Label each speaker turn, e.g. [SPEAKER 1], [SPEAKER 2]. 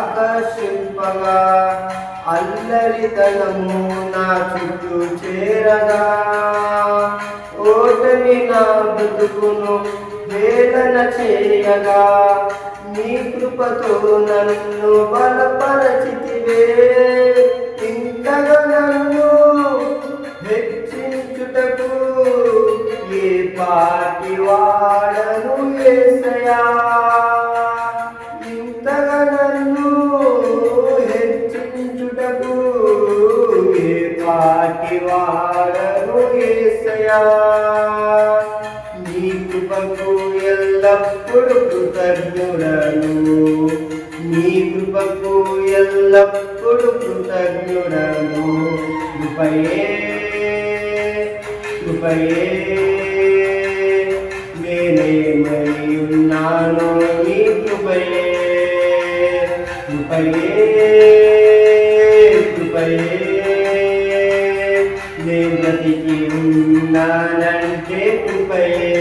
[SPEAKER 1] ఆకర్షింపగా అల్లరితనము నా చుట్టూ చేరగా ఓటమి నా బ్రతుకును వేదన చేయగా నీ కృపతో నన్ను బలపరచితివే. ఇంతగా నన్ను హెచ్చించుటకు ఏ పాటి వాడను యేసయ్యా. ఇంతగా నన్ను హెచ్చించుటకు ఏ పాటి వాడను యేసయ్యా. నీ కృపకు ఎల్లప్పుడు కృతజ్ఞుడను, నీ కృపకు ఎల్లప్పుడు కృతజ్ఞుడను. కృపయే కృపయే నేనేమై ఉన్నాను నీ కృపయే. కృపయే కృపయే నే బ్రతికి ఉన్నానంటే కృపయే.